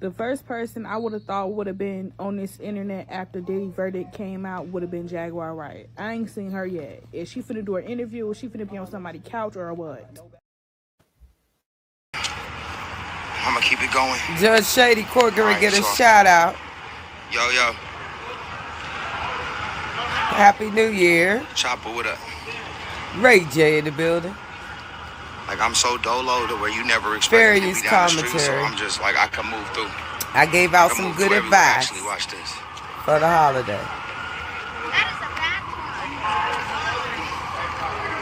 The first person I would have thought would have been on this internet after Diddy verdict came out would have been Jaguar Wright. I ain't seen her yet. Is she finna do an interview? Is she finna be on somebody's couch or what? I'm gonna keep it going. Judge Shady Court gonna Alright, get a so shout out. yo, Happy New Year. Chopper, what up? Ray J in the building. Like, I'm so dolo to where you never Fair expect me to use be down the street, so commentary. I'm just like, I can move through. I gave out some good advice Actually, watch this. for the holiday. That is a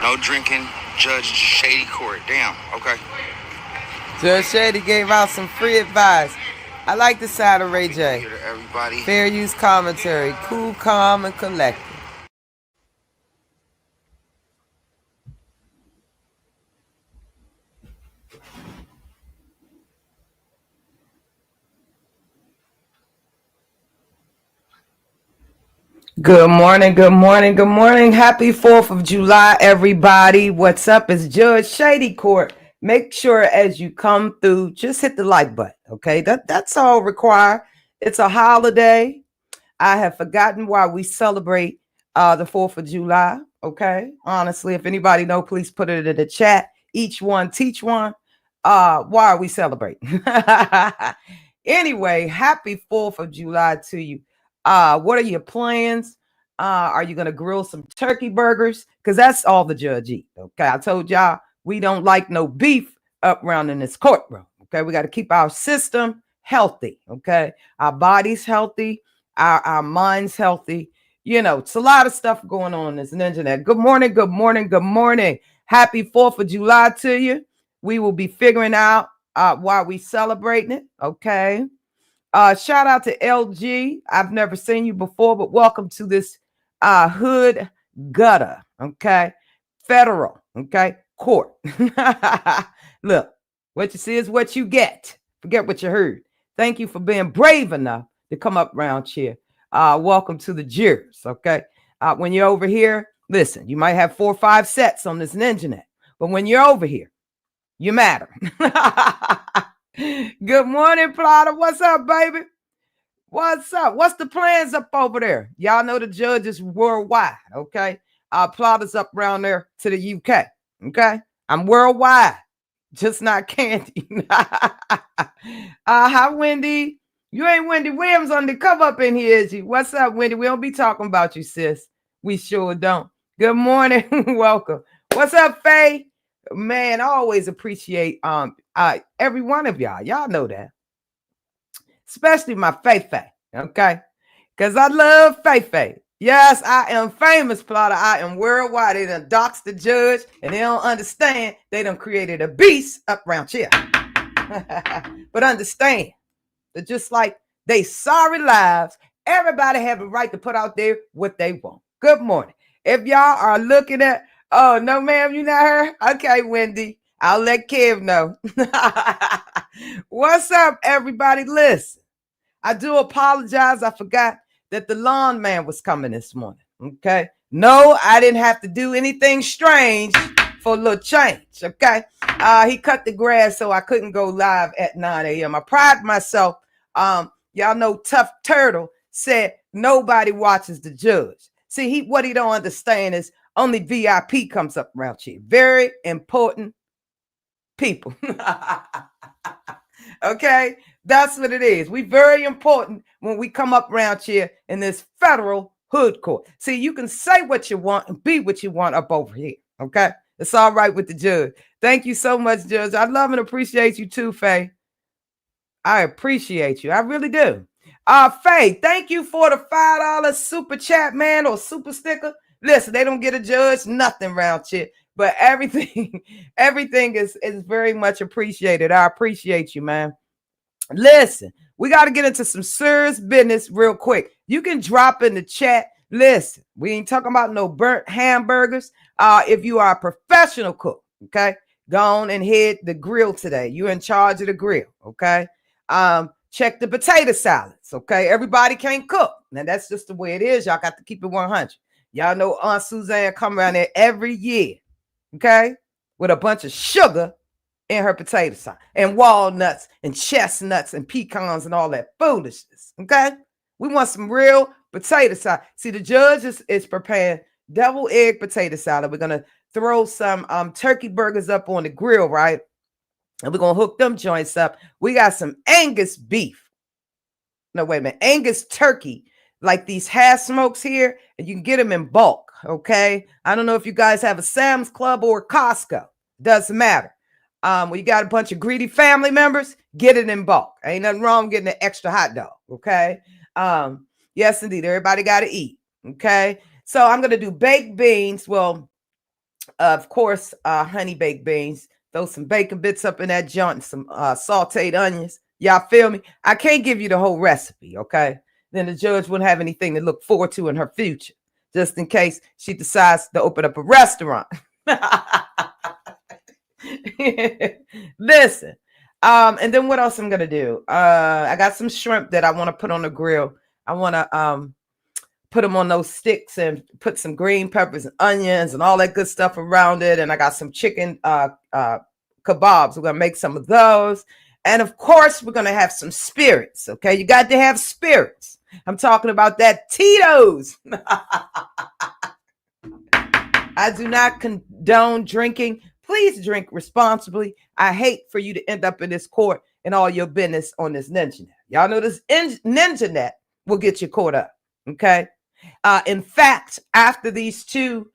bad one. No drinking, Judge Shady Court. Damn, okay. Judge Shady gave out some free advice. I like the side of Ray J. Here to everybody. Fair use commentary. Cool, calm, and collected. Good morning, good morning, good morning. Happy 4th of July, everybody. What's up? It's Judge Shady Court. Make sure as you come through, just hit the like button, okay? That's all required. It's a holiday. I have forgotten why we celebrate the 4th of July, okay? Honestly, if anybody know, please put it in the chat. Each one, teach one. Why are we celebrating? Anyway, happy 4th of July to you. What are your plans? Are you going to grill some turkey burgers? Because that's all the judge eat. Okay. I told y'all we don't like no beef up around in this courtroom. Okay. We got to keep our system healthy. Okay. Our bodies healthy, our minds healthy. You know, it's a lot of stuff going on in this internet. Good morning. Good morning. Good morning. Happy 4th of July to you. We will be figuring out why we celebrating it. Okay. Shout out to LG. I've never seen you before, but welcome to this hood gutter, okay? Federal, okay? Court. Look, what you see is what you get. Forget what you heard. Thank you for being brave enough to come up around here. Welcome to the jurors, okay? When you're over here, listen, you might have 4 or 5 sets on this internet, but when you're over here, you matter. Good morning, Plotter. What's up, baby? What's up? What's the plans up over there? Y'all know the judge is worldwide, okay? Plotter's up around there to the UK, okay? I'm worldwide, just not Candy. Hi, Wendy. You ain't Wendy Williams on the cover up in here, is you? What's up, Wendy? We don't be talking about you, sis. We sure don't. Good morning. Welcome. What's up, Faye? Man, I always appreciate every one of y'all. Y'all know that. Especially my Faye, okay? Because I love Faye. Yes, I am famous, Plotter. I am worldwide. They done doxed the judge, and they don't understand they done created a beast up around here. But understand that just like they sorry lives, everybody have a right to put out there what they want. Good morning. If y'all are looking at, oh, no, ma'am, you not her? Okay, Wendy. I'll let Kev know. What's up, everybody? Listen, I do apologize. I forgot that the lawn man was coming this morning. Okay. No, I didn't have to do anything strange for a little change. Okay. He cut the grass, so I couldn't go live at 9 a.m. I pride myself. Y'all know Tough Turtle said nobody watches the judge. See, what he don't understand is only VIP comes up around here. Very important people. Okay, that's what it is. We very important when we come up around here in this federal hood court. See, you can say what you want and be what you want up over here. Okay, it's all right with the judge. Thank you so much, Judge. I love and appreciate you too, Faye. I appreciate you. I really do. Faye, thank you for the $5 super chat, man, or super sticker. Listen, they don't get a judge, nothing around here. But everything is very much appreciated. I appreciate you, man. Listen, we got to get into some serious business real quick. You can drop in the chat. Listen, we ain't talking about no burnt hamburgers. If you are a professional cook, okay, go on and hit the grill today. You're in charge of the grill, okay? Check the potato salads, okay? Everybody can't cook. Now, that's just the way it is. Y'all got to keep it 100. Y'all know Aunt Suzanne come around there every year, okay, with a bunch of sugar in her potato salad, and walnuts and chestnuts and pecans and all that foolishness. Okay, we want some real potato salad. See, the judge is preparing double egg potato salad. We're gonna throw some turkey burgers up on the grill, right? And we're gonna hook them joints up. We got some Angus beef. No, wait a minute, Angus turkey, like these half smokes here, and you can get them in bulk. Okay, I don't know if you guys have a Sam's Club or Costco. Doesn't matter. When you got a bunch of greedy family members, get it in bulk. Ain't nothing wrong with getting an extra hot dog. Okay. Yes, indeed. Everybody got to eat. Okay. So I'm going to do baked beans. Well, of course, honey baked beans. Throw some bacon bits up in that joint and some sauteed onions. Y'all feel me? I can't give you the whole recipe. Okay. Then the judge wouldn't have anything to look forward to in her future, just in case she decides to open up a restaurant. Listen, and then what else I'm gonna do? I got some shrimp that I want to put on the grill. I want to put them on those sticks and put some green peppers and onions and all that good stuff around it. And I got some chicken kebabs. We're gonna make some of those, and of course we're gonna have some spirits. Okay, you got to have spirits. I'm talking about that Tito's. I do not condone drinking. Please drink responsibly. I hate for you to end up in this court and all your business on this ninja net. Y'all know this ninja net will get you caught up. Okay. In fact, after these two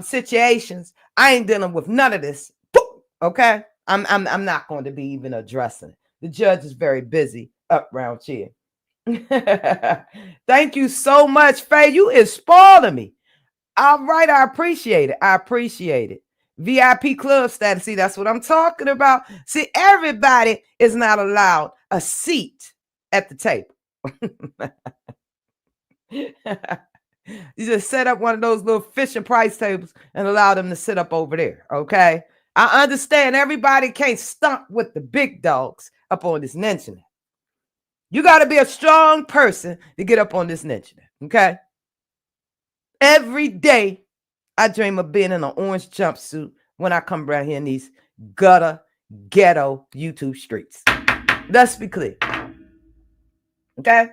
situations, I ain't dealing with none of this. Okay. I'm not going to be even addressing it. The judge is very busy up around here. Thank you so much, Faye. You is spoiling me. All right. I appreciate it. I appreciate it. VIP club status. See, that's what I'm talking about. See, everybody is not allowed a seat at the table. You just set up one of those little Fisher Price tables and allow them to sit up over there. Okay. I understand everybody can't stomp with the big dogs up on this ninja net. You got to be a strong person to get up on this ninja net. Okay. Every day I dream of being in an orange jumpsuit when I come around here in these ghetto YouTube streets. Let's be clear. Okay.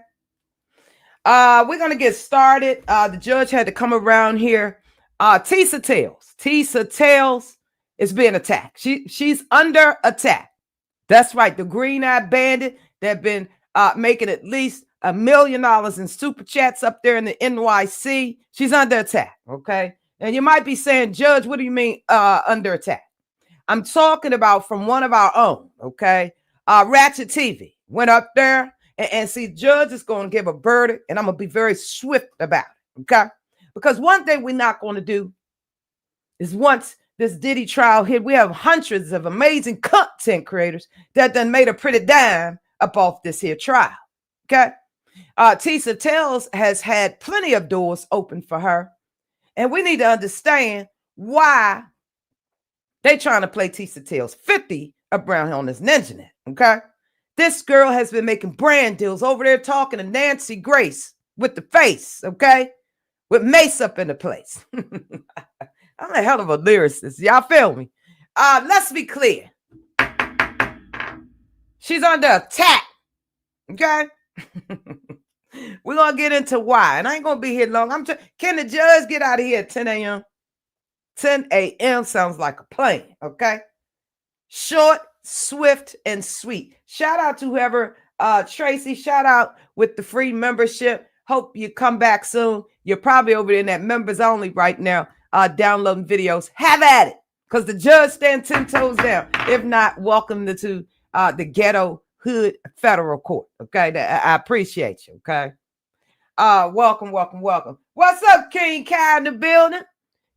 We're going to get started. The judge had to come around here. Tisa Tells. Tisa Tails is being attacked. She's under attack. That's right. The green-eyed bandit that been making at least $1 million in super chats up there in the NYC. She's under attack. Okay. And you might be saying, Judge, what do you mean under attack? I'm talking about from one of our own, okay? Ratchet TV went up there and see, Judge is going to give a verdict, and I'm going to be very swift about it, okay? Because one thing we're not going to do is once this Diddy trial hit, we have hundreds of amazing content creators that done made a pretty dime up off this here trial, okay? Tisa Tells has had plenty of doors open for her. And we need to understand why they trying to play Tisa Tails 50 up around on this ninja net. Okay. This girl has been making brand deals over there talking to Nancy Grace with the face. Okay. With Mace up in the place. I'm a hell of a lyricist. Y'all feel me? Let's be clear. She's under attack. Okay. We're going to get into why. And I ain't going to be here long. Can the judge get out of here at 10 a.m.? 10 a.m. sounds like a plane, okay? Short, swift, and sweet. Shout out to whoever, Tracy, shout out with the free membership. Hope you come back soon. You're probably over there in that members only right now, downloading videos. Have at it, because the judge stands 10 toes down. If not, welcome to the ghetto hood federal court. Okay, I appreciate you. Okay, welcome. What's up, King Kai in the building?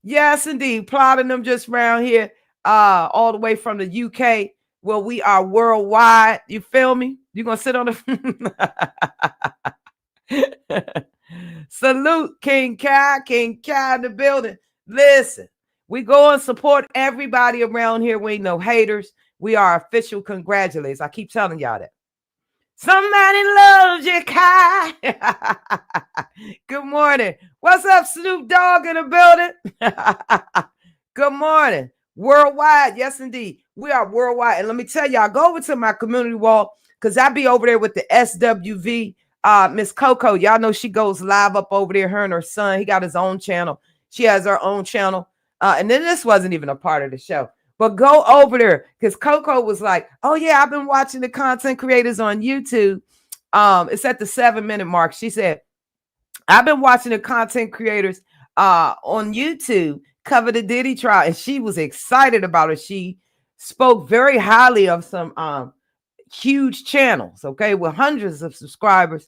Yes, indeed, plotting them just around here, all the way from the UK. Well, we are worldwide. You feel me? You gonna sit on the salute, King Kai in the building. Listen, we go and support everybody around here. We ain't no haters. We are official congratulators. I keep telling y'all that. Somebody loves you, Kai. Good morning. What's up, Snoop Dogg in the building? Good morning. Worldwide. Yes, indeed. We are worldwide. And let me tell y'all, go over to my community wall because I be over there with the SWV. Miss Coco, y'all know she goes live up over there. Her and her son, he got his own channel. She has her own channel. And then this wasn't even a part of the show. But go over there because Coco was like, oh, yeah, I've been watching the content creators on YouTube. It's at the 7-minute mark. She said, I've been watching the content creators on YouTube cover the Diddy trial. And she was excited about it. She spoke very highly of some huge channels, okay, with hundreds of subscribers.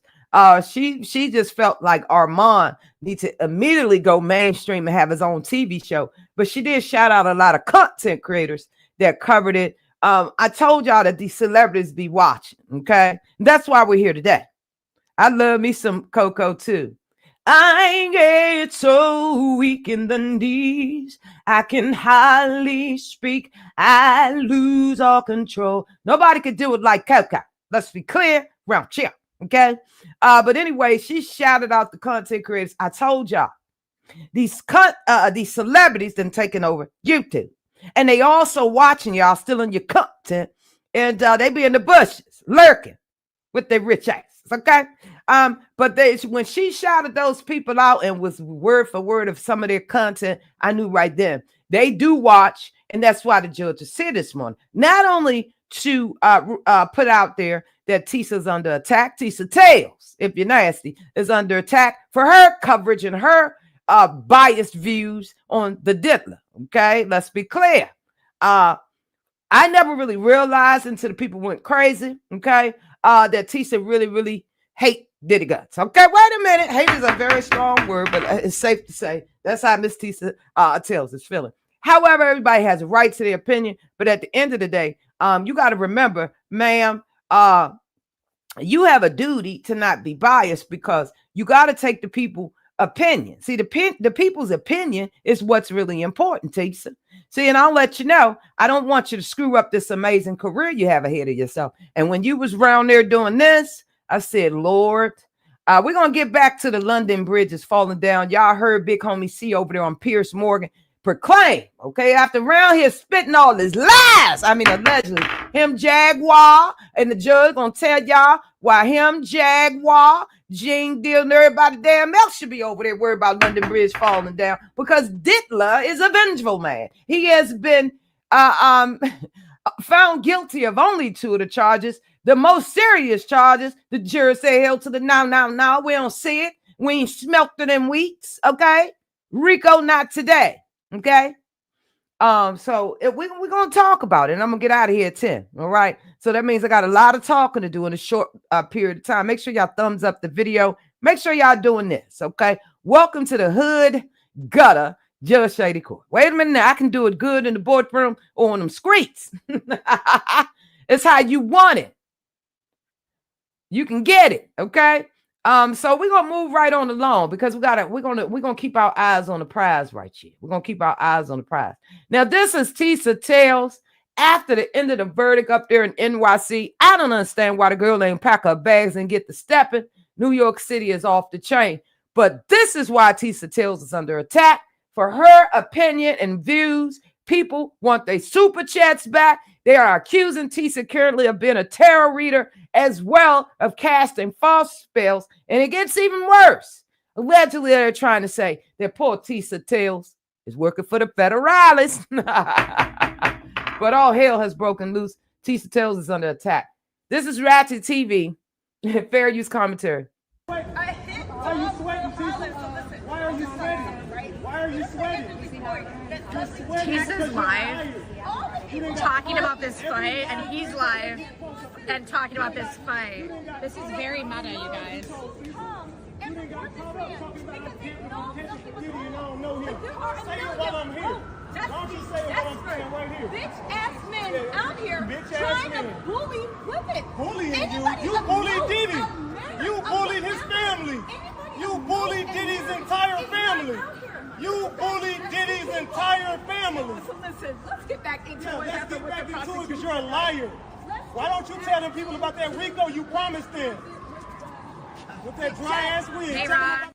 She just felt like Armand needs to immediately go mainstream and have his own TV show. But she did shout out a lot of content creators that covered it. I told y'all that these celebrities be watching, okay? That's why we're here today. I love me some Coco too. I get so weak in the knees, I can hardly speak, I lose all control. Nobody could do it like Coco. Let's be clear, round cheer, okay? But anyway, she shouted out the content creators. I told y'all, these celebrities done taken over YouTube. And they also watching y'all, stealing your content, and they be in the bushes, lurking with their rich asses, okay? But when she shouted those people out and was word for word of some of their content, I knew right then they do watch, and that's why the judges said this morning, not only to put out there that Tissa's under attack, Tissa Tails, if you're nasty, is under attack for her coverage and her biased views on the diddler. Okay, let's be clear. I never really realized until the people went crazy. Okay, that Tissa really hate Diddy guts. Okay, wait a minute. Hate is a very strong word, but it's safe to say that's how Miss Tisa Tells is feeling. However, everybody has a right to their opinion, but at the end of the day, you got to remember, ma'am, you have a duty to not be biased because you got to take the people opinion. See, the people's opinion is what's really important, Tisa. See, and I'll let you know, I don't want you to screw up this amazing career you have ahead of yourself. And when you was around there doing this, I said, Lord, we're going to get back to the London Bridge is falling down. Y'all heard Big Homie C over there on Pierce Morgan proclaim, okay, after around here spitting all his lies. I mean, allegedly, him, Jaguar, and the judge going to tell y'all why him, Jaguar, Gene Deal, and everybody damn else should be over there worried about London Bridge falling down because Diddler is a vengeful man. He has been found guilty of only 2 of the charges. The most serious charges, the jury say held to the now. We don't see it. We ain't smelt it in weeks, okay? Rico, not today, okay? So we're going to talk about it, and I'm going to get out of here at 10, all right? So that means I got a lot of talking to do in a short period of time. Make sure y'all thumbs up the video. Make sure y'all doing this, okay? Welcome to the hood gutter Judge Shady Court. Wait a minute now. I can do it good in the boardroom or on them streets. It's how you want it. You can get it, okay? So we're gonna move right on along because we're gonna keep our eyes on the prize right here. We're gonna keep our eyes on the prize. Now, this is Tisa Tells after the end of the verdict up there in NYC. I don't understand why the girl ain't pack her bags and get to stepping. New York City is off the chain, but this is why Tisa Tells is under attack for her opinion and views. People want their super chats back. They are accusing Tisa currently of being a tarot reader as well of casting false spells. And it gets even worse. Allegedly, they're trying to say that poor Tisa Tails is working for the federalists. But all hell has broken loose. Tisa Tails is under attack. This is Ratchet TV. Fair use commentary. Why are you sweating, Tisa? Why are you sweating? Why are you sweating? Tisa's live talking about this fight, and he's live and talking about this fight. This is very meta, you guys. Bitch ass men out here trying to bully women. Bullying you? You bullied Diddy. You bullied his family. You bullied Diddy's entire family. You bullied Diddy's entire family. So listen, let's get back into what happened with the Let's get back into it because prosecution. you're a liar. Why don't you tell them people about that Rico you promised them? With that dry ass wig. Hey, Ron.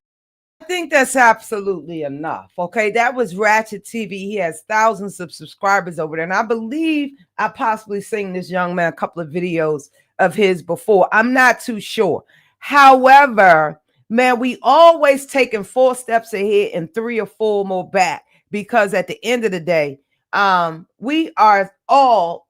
I think that's absolutely enough. Okay, that was Ratchet TV. He has thousands of subscribers over there, and I believe I possibly seen this young man a couple of videos of his before. I'm not too sure. However, man, we always taking 4 steps ahead and 3 or 4 more back, because at the end of the day, we are all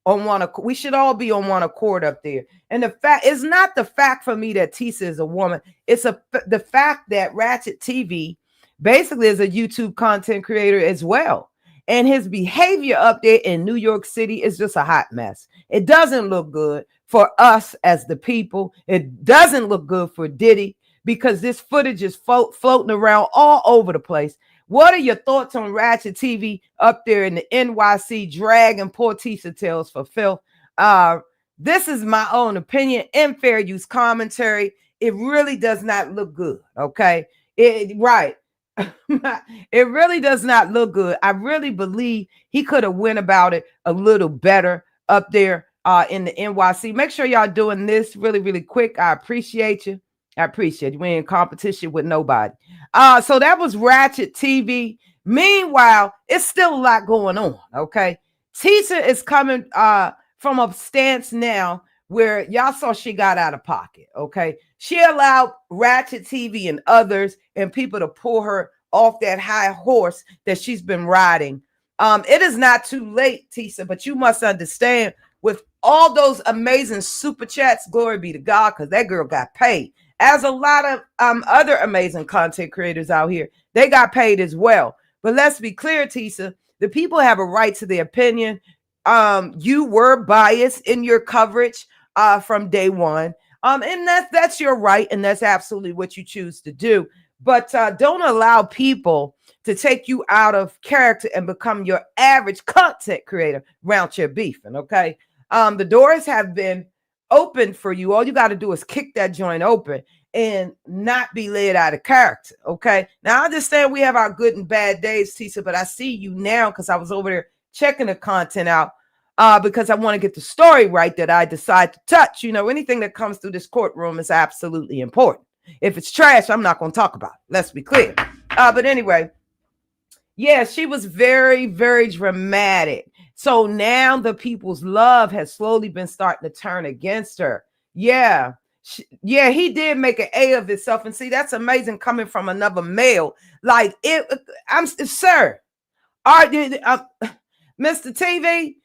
on one. We should all be on one accord up there. And the fact is not the fact for me that Tisa is a woman. It's the fact that Ratchet TV basically is a YouTube content creator as well. And his behavior up there in New York City is just a hot mess. It doesn't look good for us as the people. It doesn't look good for Diddy, because this footage is floating around all over the place. What are your thoughts on Ratchet TV up there in the NYC dragging poor Tisa Tails for filth? This is my own opinion and fair use commentary. It really does not look good. Okay. Right. It really does not look good. I really believe he could have went about it a little better up there in the NYC. Make sure y'all doing this really, really quick. I appreciate you. I appreciate you. We ain't in competition with nobody. So that was Ratchet TV. Meanwhile, it's still a lot going on. Okay. Tisa is coming from a stance now where y'all saw she got out of pocket. Okay. She allowed Ratchet TV and others and people to pull her off that high horse that she's been riding. It is not too late, Tisa, but you must understand, with all those amazing super chats, glory be to God, because that girl got paid. As a lot of other amazing content creators out here, they got paid as well. But let's be clear, Tisa, the people have a right to their opinion. You were biased in your coverage from day one. And that's your right, and that's absolutely what you choose to do. But don't allow people to take you out of character and become your average content creator around your beefing, okay? The doors have been open for you. All you got to do is kick that joint open and not be led out of character. Okay. Now I understand we have our good and bad days, Tisa, but I see you now because I was over there checking the content out because I want to get the story right that I decide to touch. You know, anything that comes through this courtroom is absolutely important. If it's trash, I'm not going to talk about it. Let's be clear. But anyway, yeah, she was very, very dramatic. So now the people's love has slowly been starting to turn against her. Yeah. He did make an A of himself. And see, that's amazing coming from another male. Like, sir, Mr. TV,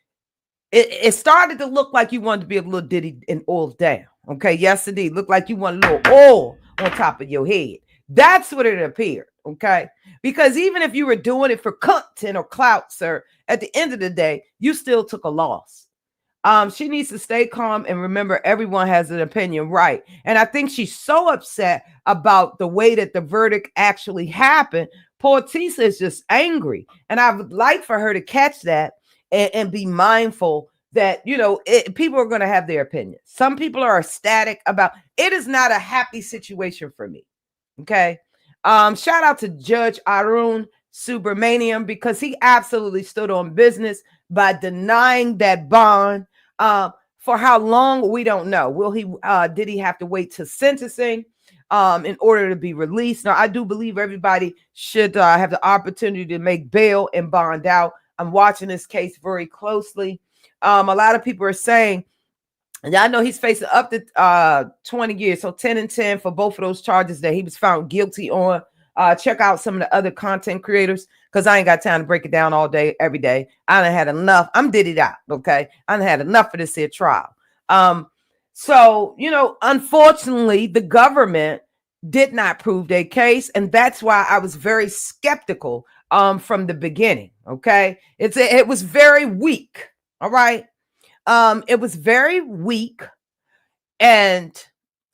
it started to look like you wanted to be a little Diddy and oiled down. Okay. Yes, indeed. Looked like you want a little oil on top of your head. That's what it appeared. Okay. Because even if you were doing it for content or clout, sir, at the end of the day, you still took a loss. She needs to stay calm and remember everyone has an opinion, right? And I think she's so upset about the way that the verdict actually happened. Poor Tisa is just angry. And I would like for her to catch that and be mindful that, you know, people are going to have their opinions. Some people are ecstatic about it. Is not a happy situation for me. Okay. Shout out to Judge Arun Subramaniam, because he absolutely stood on business by denying that bond. For how long, we don't know. Did he have to wait to sentencing in order to be released? Now, I do believe everybody should have the opportunity to make bail and bond out. I'm watching this case very closely. A lot of people are saying, and I know he's facing up to 20 years, so 10 and 10 for both of those charges that he was found guilty on. Check out some of the other content creators, because I ain't got time to break it down all day, every day. I done had enough. I'm Diddy out, okay? I done had enough of this here trial. So, you know, unfortunately, the government did not prove their case, and that's why I was very skeptical from the beginning, okay? It was very weak, all right? It was very weak, and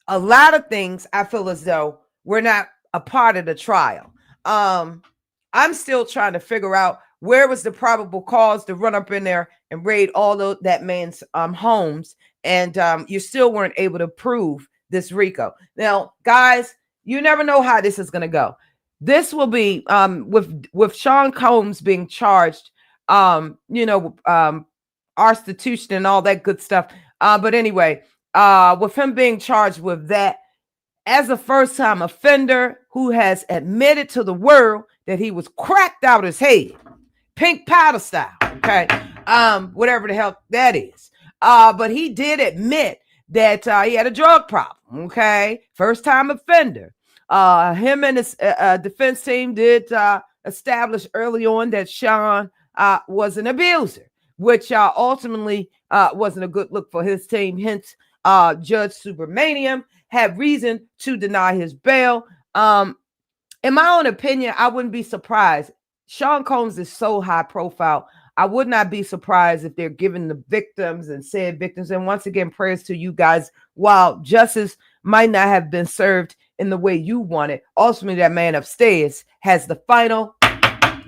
a lot of things I feel as though we're not a part of the trial. I'm still trying to figure out where was the probable cause to run up in there and raid all of that man's homes, and you still weren't able to prove this RICO. Now, guys, you never know how this is going to go. This will be with Sean Combs being charged, restitution and all that good stuff. But anyway, with him being charged with that, as a first-time offender who has admitted to the world that he was cracked out his head, pink powder style, okay? Whatever the hell that is. But he did admit that he had a drug problem, okay? First-time offender. Him and his defense team did establish early on that Sean was an abuser, which ultimately wasn't a good look for his team. Hence, Judge Supermanium had reason to deny his bail. In my own opinion, I wouldn't be surprised. Sean Combs is so high profile. I would not be surprised if they're giving the victims and said victims. And once again, prayers to you guys. While justice might not have been served in the way you want it, ultimately that man upstairs has the final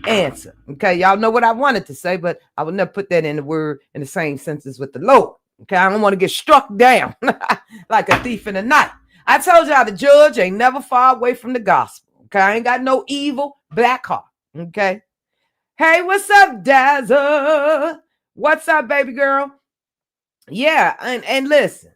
answer. Okay, y'all know what I wanted to say, but I would never put that in the word in the same sentence with the Lord. Okay, I don't want to get struck down like a thief in the night. I told y'all the judge ain't never far away from the gospel. Okay, I ain't got no evil black heart. Okay. Hey, what's up, Dazzle? What's up, baby girl? Yeah, and listen,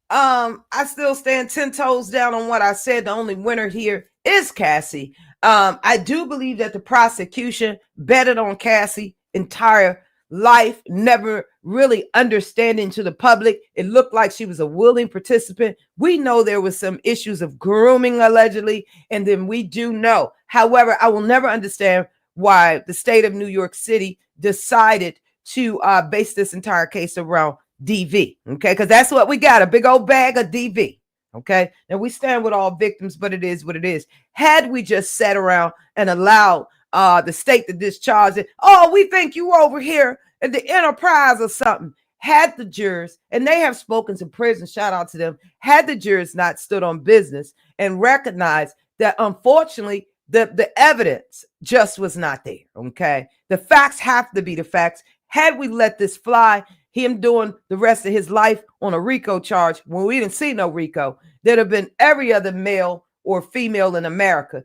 I still stand 10 toes down on what I said. The only winner here is Cassie. I do believe that the prosecution betted on Cassie entire life, never really understanding to the public. It looked like she was a willing participant. We know there was some issues of grooming allegedly, and then we do know. However, I will never understand why the state of New York City decided to base this entire case around DV, okay? Because that's what we got, a big old bag of DV, okay? And we stand with all victims, but it is what it is. Had we just sat around and allowed the state to discharge it, oh, we think you over here at the Enterprise or something, had the jurors, and they have spoken to prison, shout out to them, had the jurors not stood on business and recognized that unfortunately the evidence just was not there, okay? The facts have to be the facts. Had we let this fly, him doing the rest of his life on a RICO charge, when we didn't see no RICO, there'd have been every other male or female in America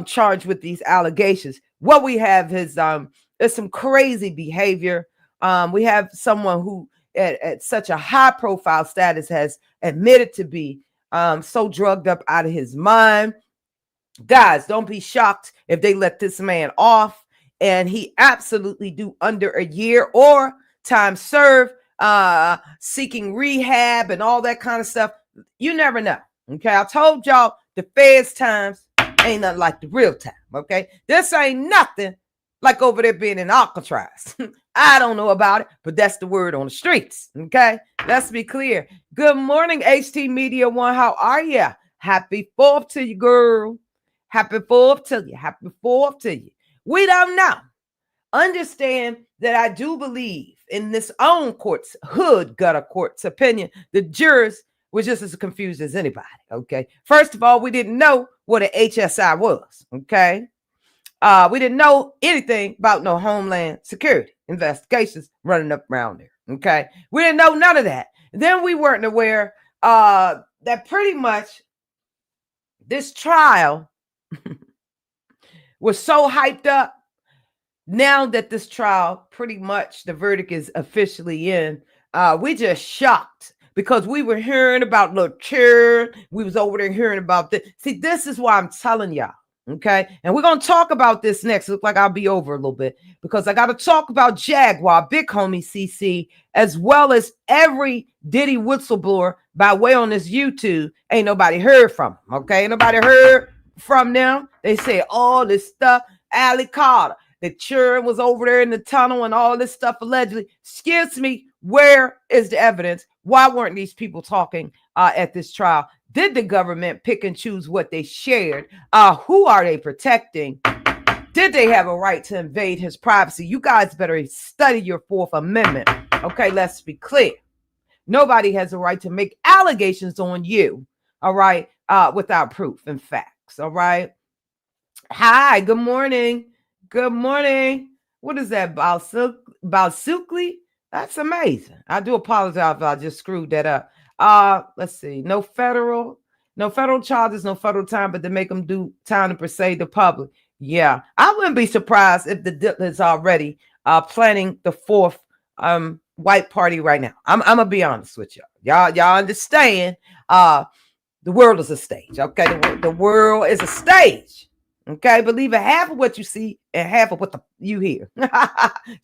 charged with these allegations. What we have is some crazy behavior. We have someone who at such a high profile status has admitted to be so drugged up out of his mind. Guys, don't be shocked if they let this man off and he absolutely do under a year or time served, seeking rehab and all that kind of stuff. You never know. Okay, I told y'all the feds times ain't nothing like the real time. Okay, this ain't nothing like over there being in Alcatraz. I don't know about it, but that's the word on the streets. Okay, let's be clear. Good morning, HT Media One. How are you? Happy 4th to you, girl. Happy 4th to you. Happy 4th to you. We don't know. Understand that I do believe in this own court's gutter court's opinion. The jurors were just as confused as anybody. Okay. First of all, we didn't know what an HSI was. Okay. We didn't know anything about no Homeland Security investigations running up around there. Okay. We didn't know none of that. Then we weren't aware that pretty much this trial was so hyped up. Now that this trial, pretty much the verdict is officially in, we just shocked because we were hearing about LaTure. We was over there hearing about this. See, this is why I'm telling y'all, okay? And we're going to talk about this next. Look like I'll be over a little bit because I got to talk about Jaguar, Big Homie CC, as well as every Diddy whistleblower by way on this YouTube. Ain't nobody heard from them, okay? Ain't nobody heard from them. They say all this stuff. Ali Carter, the churn was over there in the tunnel and all this stuff allegedly. Excuse me, where is the evidence? Why weren't these people talking at this trial? Did the government pick and choose what they shared? Who are they protecting? Did they have a right to invade his privacy? You guys better study your 4th Amendment. Okay, let's be clear. Nobody has a right to make allegations on you, all right, without proof and facts, all right? Hi, good morning. Good morning. What is that? Balsukli? That's amazing. I do apologize if I just screwed that up. Let's see. No federal charges, no federal time, but they make them do time to persuade the public. Yeah. I wouldn't be surprised if the dip is already planning the 4th white party right now. I'm gonna be honest with y'all. Y'all understand. The world is a stage. Okay, the world is a stage. Okay, believe it, half of what you see and half of what you hear.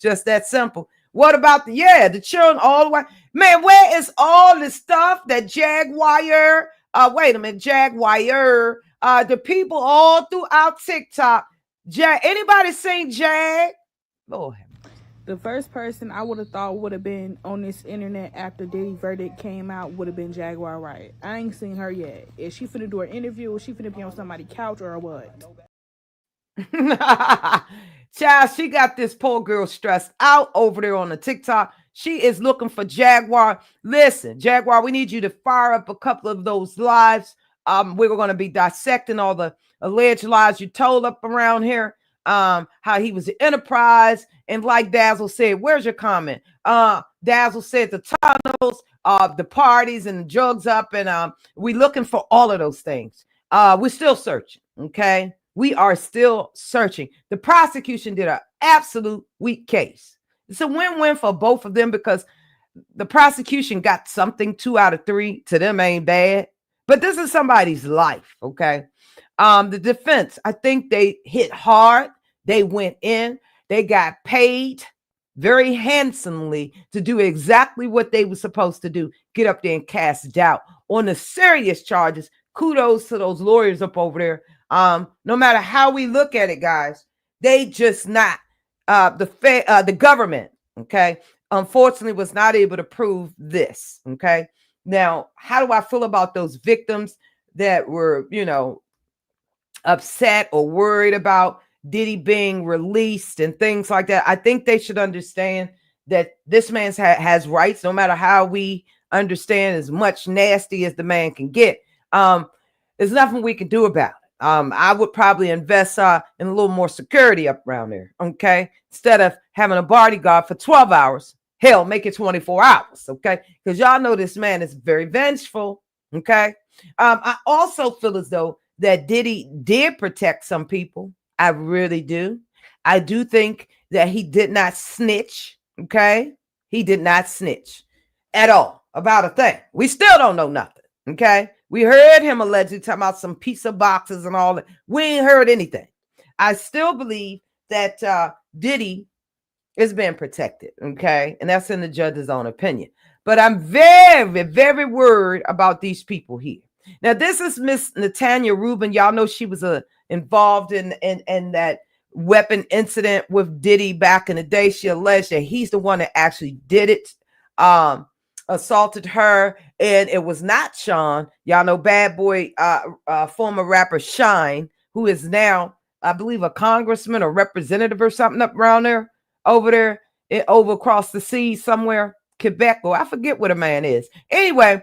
Just that simple. What about the children all the way? Man, where is all the stuff that Jaguar? Wait a minute, Jaguar. The people all throughout TikTok. Anybody seen Jag? Lord. The first person I would have thought would have been on this internet after Diddy verdict came out would have been Jaguar Wright. I ain't seen her yet. Is she finna do an interview? Is she finna be on somebody's couch or what? Child, she got this poor girl stressed out over there on the TikTok. She is looking for Jaguar. Listen, Jaguar, we need you to fire up a couple of those lives. We're going to be dissecting all the alleged lies you told up around here. How he was the enterprise. And like Dazzle said, where's your comment? Dazzle said the tunnels, the parties and the drugs up. And we're looking for all of those things. We're still searching. Okay. We are still searching. The prosecution did an absolute weak case. It's a win-win for both of them because the prosecution got something 2 out of 3. To them ain't bad. But this is somebody's life, okay? The defense, I think they hit hard. They went in. They got paid very handsomely to do exactly what they were supposed to do. Get up there and cast doubt on the serious charges. Kudos to those lawyers up over there. No matter how we look at it, guys, they just not the government, okay, unfortunately was not able to prove this. Okay. Now, how do I feel about those victims that were, upset or worried about Diddy being released and things like that? I think they should understand that this man has rights, no matter how we understand as much nasty as the man can get. There's nothing we can do about it. I would probably invest in a little more security up around there, okay? Instead of having a bodyguard for 12 hours, hell, make it 24 hours, okay? Because y'all know this man is very vengeful, okay? I also feel as though that Diddy did protect some people. I really do. I do think that he did not snitch, okay? He did not snitch at all about a thing. We still don't know nothing, okay? We heard him allegedly talking about some pizza boxes and all that. We ain't heard anything. I still believe that Diddy is being protected, okay? And that's in the judge's own opinion. But I'm very, very worried about these people here. Now, this is Miss Natanya Rubin. Y'all know she was involved in that weapon incident with Diddy back in the day. She alleged that he's the one that actually did it. Assaulted her, and it was not Sean. Y'all know Bad Boy, former rapper Shine, who is now, I believe, a congressman or representative or something up around there, over across the sea somewhere, Quebec, or I forget what a man is. Anyway,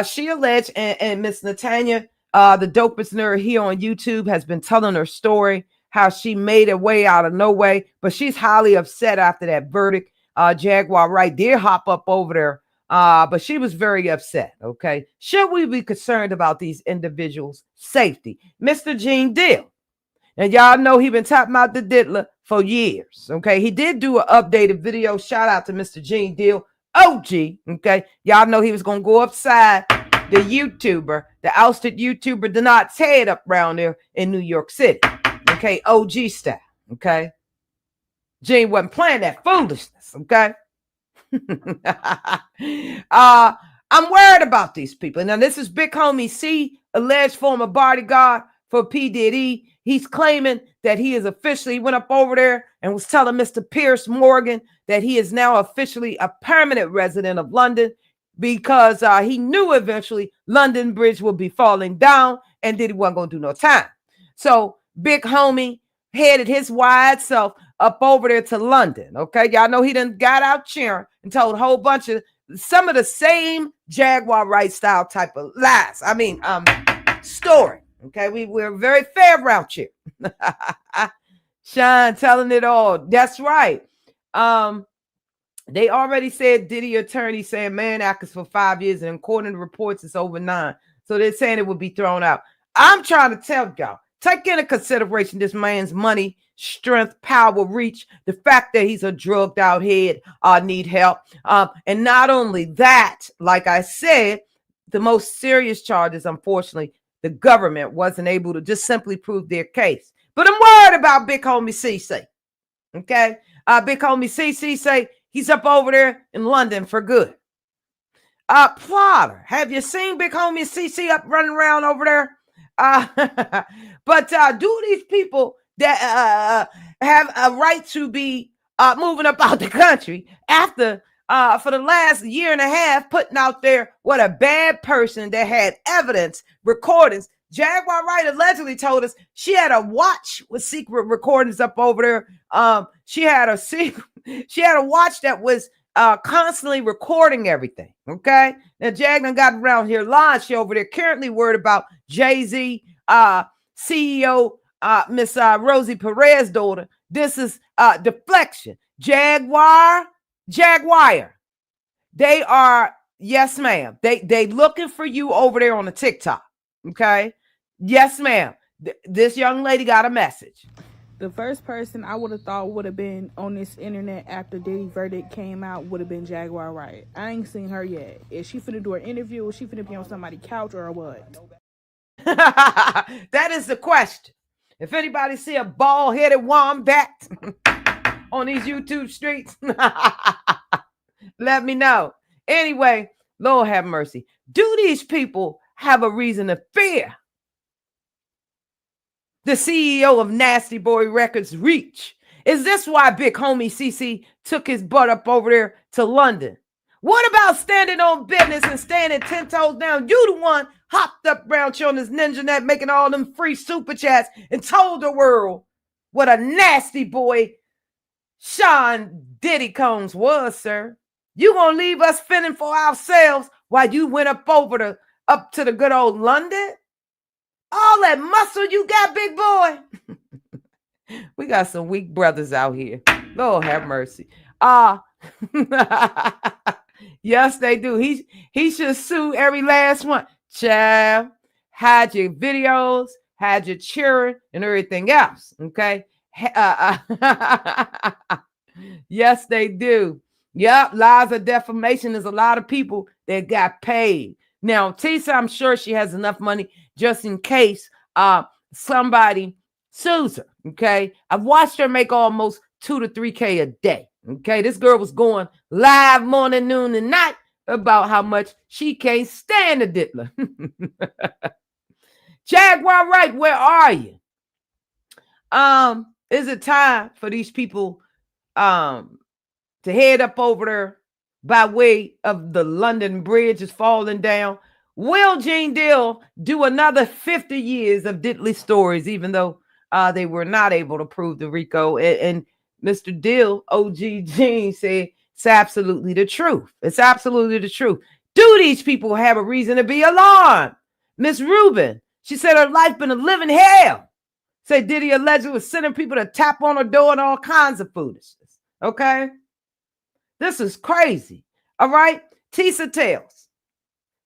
she alleged, and Miss Natanya, the dopest nerd here on YouTube, has been telling her story, how she made her way out of no way, but she's highly upset after that verdict. Jaguar Wright did hop up over there. But she was very upset. Okay. Should we be concerned about these individuals' safety? Mr. Gene Deal. And y'all know he been talking about the diddler for years. Okay. He did do an updated video. Shout out to Mr. Gene Deal. OG. Okay. Y'all know he was going to go upside the YouTuber, the ousted YouTuber, Denard's head up around there in New York City. Okay. OG style. Okay. Gene wasn't playing that foolishness. Okay. I'm worried about these people. Now, this is Big Homie C, alleged former bodyguard for P. Diddy. He's claiming that he is officially went up over there and was telling Mr. Pierce Morgan that he is now officially a permanent resident of London because he knew eventually London Bridge would be falling down and Diddy wasn't going to do no time. So Big Homie headed his wide self up over there to London. Okay, y'all know he done got out cheering and told a whole bunch of some of the same Jaguar Wright style type of lies. I mean, story. Okay, we're very fair around here. Sean telling it all. That's right. They already said Diddy attorney saying man actors for 5 years, and according to reports, it's over 9. So they're saying it would be thrown out. I'm trying to tell y'all. Take into consideration this man's money, strength, power, reach, the fact that he's a drugged out head, need help. And not only that, like I said, the most serious charges, unfortunately, the government wasn't able to just simply prove their case. But I'm worried about big homie CC. Okay. Big homie CC say he's up over there in London for good. Plotter, have you seen big homie CC up running around over there? But do these people that have a right to be moving up out the country after for the last year and a half putting out there what a bad person that had evidence, recordings. Jaguar Wright allegedly told us she had a watch with secret recordings up over there. She had a watch that was constantly recording everything. Okay. Now Jagna got around here lying. She over there currently worried about Jay-Z, CEO, Miss Rosie Perez's daughter. This is deflection. Jaguar. They are, yes, ma'am. They looking for you over there on the TikTok. Okay. Yes, ma'am. This young lady got a message. The first person I would have thought would have been on this internet after Diddy verdict came out would have been Jaguar Wright. I ain't seen her yet. Is she finna do an interview? Is she finna be on somebody's couch or what? That is the question. If anybody see a bald-headed wombat on these YouTube streets, let me know. Anyway, Lord have mercy. Do these people have a reason to fear the CEO of Nasty Boy Records reach? Is this why big homie CC took his butt up over there to London? What about standing on business and standing 10 toes down? You the one hopped up around you on this ninja net making all them free super chats and told the world what a nasty boy Sean Diddy Combs was, sir. You gonna leave us fending for ourselves while you went up to the good old London? All that muscle you got, big boy. We got some weak brothers out here. Lord have mercy. Yes, they do. He should sue every last one. Child, hide your videos, hide your cheering, and everything else. Okay. Yes, they do. Yep, lies of defamation. There's a lot of people that got paid. Now, Tisa, I'm sure she has enough money just in case somebody sues her. Okay. I've watched her make almost $2 to $3K a day. Okay. This girl was going live morning, noon, and night about how much she can't stand a diddler. Jaguar Wright, where are you? Is it time for these people to head up over there by way of the London Bridge is falling down? Will Gene Dill do another 50 years of diddly stories, even though they were not able to prove the RICO? And Mr. Dill, OG Gene, said it's absolutely the truth. It's absolutely the truth. Do these people have a reason to be alarmed? Miss Rubin, she said her life been a living hell. Said Diddy allegedly was sending people to tap on her door and all kinds of foolishness. Okay? This is crazy. All right? Tisa Tails.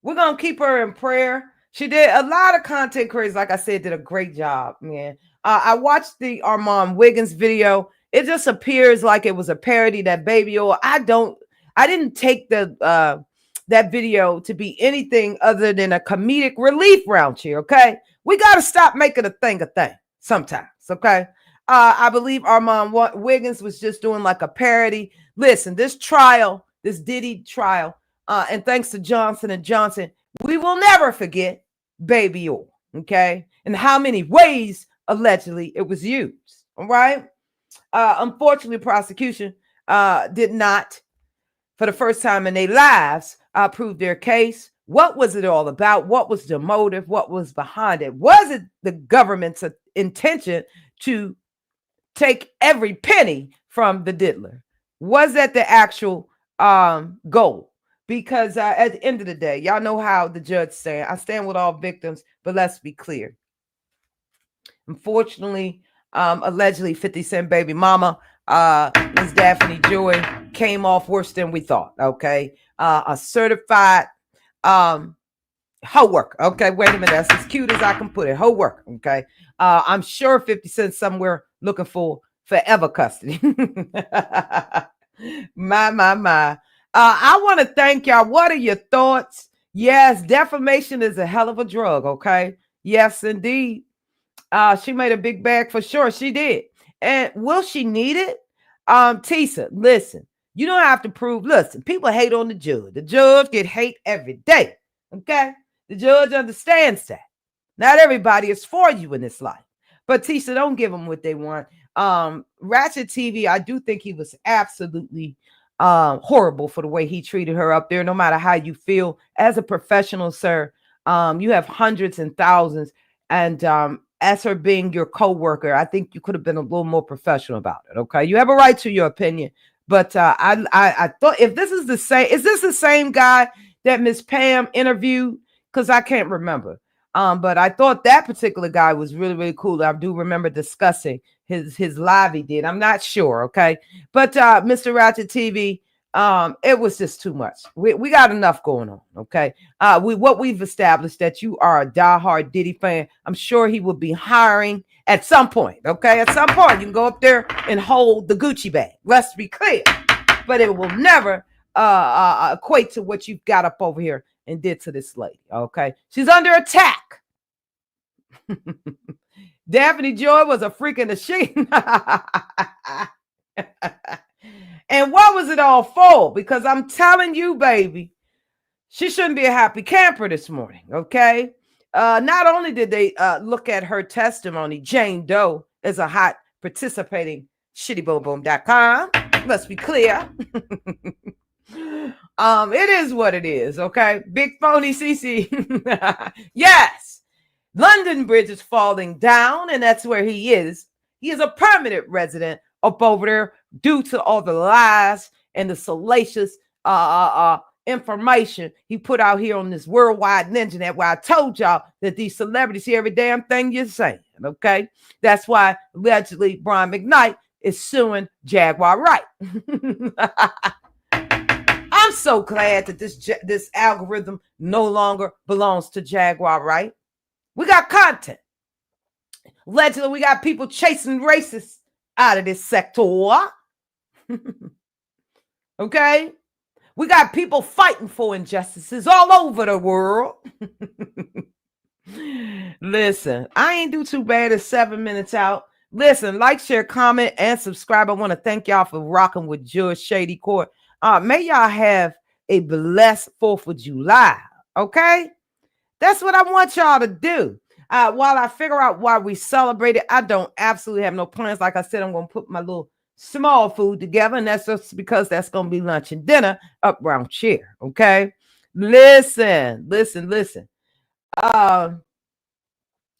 We're going to keep her in prayer. She did a lot of content creators, like I said, did a great job, man. I watched the Armand Wiggins video. It just appears like it was a parody, that baby oil. I didn't take that video to be anything other than a comedic relief round here, okay? We got to stop making a thing sometimes, okay? I believe Armand Wiggins was just doing like a parody. Listen, this Diddy trial, and thanks to Johnson & Johnson, we will never forget baby oil, okay? And how many ways, allegedly, it was used, all right? Unfortunately, prosecution did not, for the first time in their lives, prove their case. What was it all about? What was the motive? What was behind it? Was it the government's intention to take every penny from the diddler? Was that the actual goal? Because at the end of the day, y'all know how the judge stand. I stand with all victims, but let's be clear. Unfortunately, allegedly 50 Cent baby mama, Ms. Daphne Joy, came off worse than we thought, okay? A certified hoe worker. Okay, wait a minute. That's as cute as I can put it. Hoe worker, okay? I'm sure 50 Cent somewhere looking for forever custody. My. I want to thank y'all. What are your thoughts? Yes, defamation is a hell of a drug, okay? Yes, indeed. She made a big bag for sure. She did. And will she need it? Tisa, listen, you don't have to prove. Listen, people hate on the judge. The judge get hate every day. Okay? The judge understands that. Not everybody is for you in this life. But Tisa, don't give them what they want. Ratchet TV, I do think he was absolutely horrible for the way he treated her up there. No matter how you feel as a professional, sir, you have hundreds and thousands, and as her being your co-worker, I think you could have been a little more professional about it. Okay, you have a right to your opinion, but I thought, if this is the same, is this the same guy that Miss Pam interviewed? Because I can't remember. But I thought that particular guy was really, really cool. I do remember discussing his live he did. I'm not sure, okay? But Mr. Ratchet TV, it was just too much. We got enough going on, okay? We've established that you are a diehard Diddy fan. I'm sure he will be hiring at some point, okay? At some point, you can go up there and hold the Gucci bag. Let's be clear. But it will never equate to what you've got up over here and did to this lady, okay? She's under attack. Daphne Joy was a freak in the sheet. And what was it all for? Because I'm telling you, baby, she shouldn't be a happy camper this morning, okay? Not only did they look at her testimony, Jane Doe is a hot participating shittyboomboom.com. Let's be clear. It is what it is, okay? Big phony CC. Yes. London Bridge is falling down, and that's where he is. He is a permanent resident up over there due to all the lies and the salacious information he put out here on this worldwide ninja net, where I told y'all that these celebrities hear every damn thing you're saying, okay? That's why allegedly Brian McKnight is suing Jaguar Wright. I'm so glad that this algorithm no longer belongs to Jaguar Wright. We got content. Allegedly, we got people chasing racists out of this sector. Okay? We got people fighting for injustices all over the world. Listen, I ain't do too bad at 7 minutes out. Listen, like, share, comment, and subscribe. I want to thank y'all for rocking with Judge Shady Court. May y'all have a blessed 4th of July, okay? That's what I want y'all to do. While I figure out why we celebrate it, I don't absolutely have no plans. Like I said, I'm going to put my little small food together, and that's just because that's going to be lunch and dinner up around here, okay? Listen.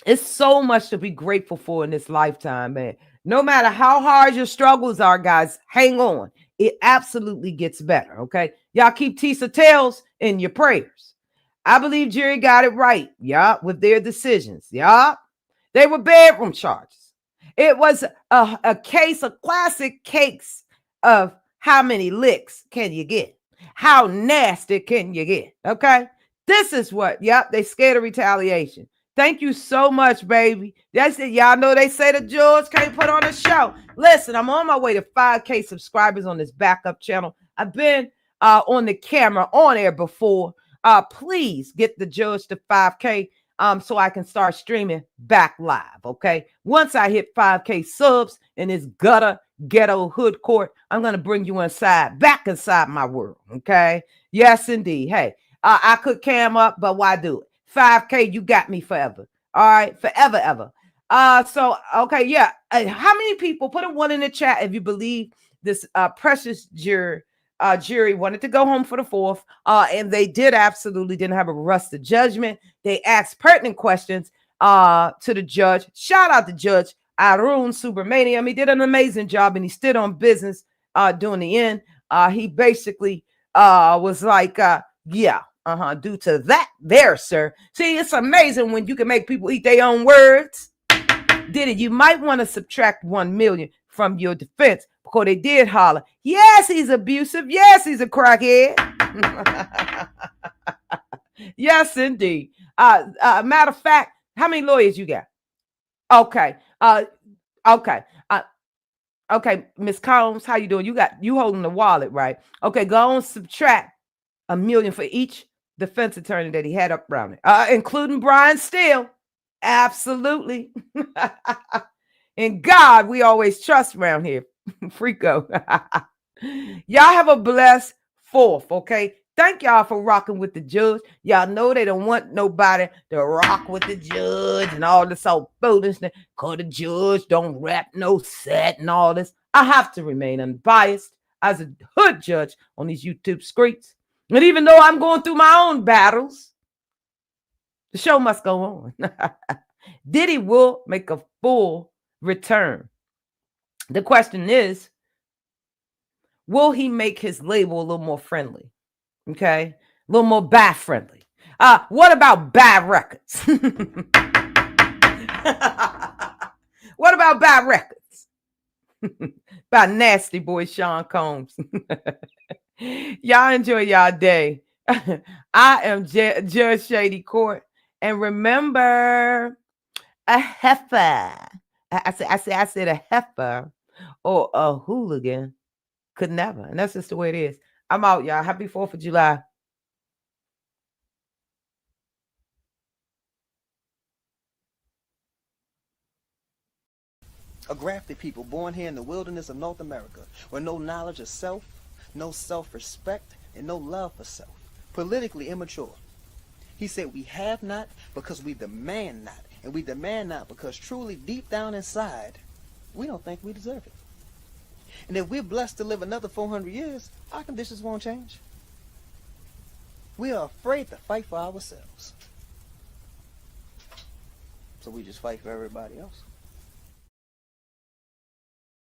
It's so much to be grateful for in this lifetime, man. No matter how hard your struggles are, guys, hang on. It absolutely gets better, okay? Y'all keep Tisa Tails in your prayers. I believe jury got it right, with their decisions, They were bedroom charges. It was a case, a classic case of how many licks can you get? How nasty can you get, okay? This is what, they scared of retaliation. Thank you so much, baby. That's it. Y'all know they say the judge can't put on a show. Listen, I'm on my way to 5K subscribers on this backup channel. I've been on the camera on air before. Please get the judge to 5K so I can start streaming back live, okay? Once I hit 5K subs in this gutter ghetto hood court, I'm going to bring you back inside my world, okay? Yes, indeed. Hey, I could cam up, but why do it? 5K, you got me forever. All right, forever, ever. Okay, yeah. How many people, put a 1 in the chat if you believe this precious jury wanted to go home for the 4th, and they didn't have a rush to judgment. They asked pertinent questions to the judge. Shout out to Judge Arun Subramaniam. He did an amazing job, and he stood on business during the end. He basically was like, due to that there, sir. See, it's amazing when you can make people eat their own words. Diddy, you might want to subtract 1 million from your defense, because they did holler, yes, he's abusive. Yes, he's a crackhead. Yes, indeed. Matter of fact, how many lawyers you got? Okay. Okay, Miss Combs, how you doing? You holding the wallet, right? Okay, go on, subtract 1 million for each defense attorney that he had up around it, including Brian Steele. Absolutely. In God, we always trust around here. Freako. Y'all have a blessed 4th, okay? Thank y'all for rocking with the judge. Y'all know they don't want nobody to rock with the judge and all this old foolishness. Cause the judge don't rap no set and all this. I have to remain unbiased as a hood judge on these YouTube streets. And even though I'm going through my own battles, the show must go on. Diddy will make a full return. The question is, will he make his label a little more friendly? Okay, a little more bad friendly. What about bad records? What about bad records? By nasty boy Sean Combs. Y'all enjoy y'all day. I am Judge Shady Court, and remember, a heifer. I said a heifer or a hooligan could never, and that's just the way it is. I'm out, y'all. Happy 4th of July. A grafted people born here in the wilderness of North America, with no knowledge of self, no self-respect, and no love for self. Politically immature. He said we have not because we demand not. And we demand not because truly deep down inside, we don't think we deserve it. And if we're blessed to live another 400 years, our conditions won't change. We are afraid to fight for ourselves. So we just fight for everybody else.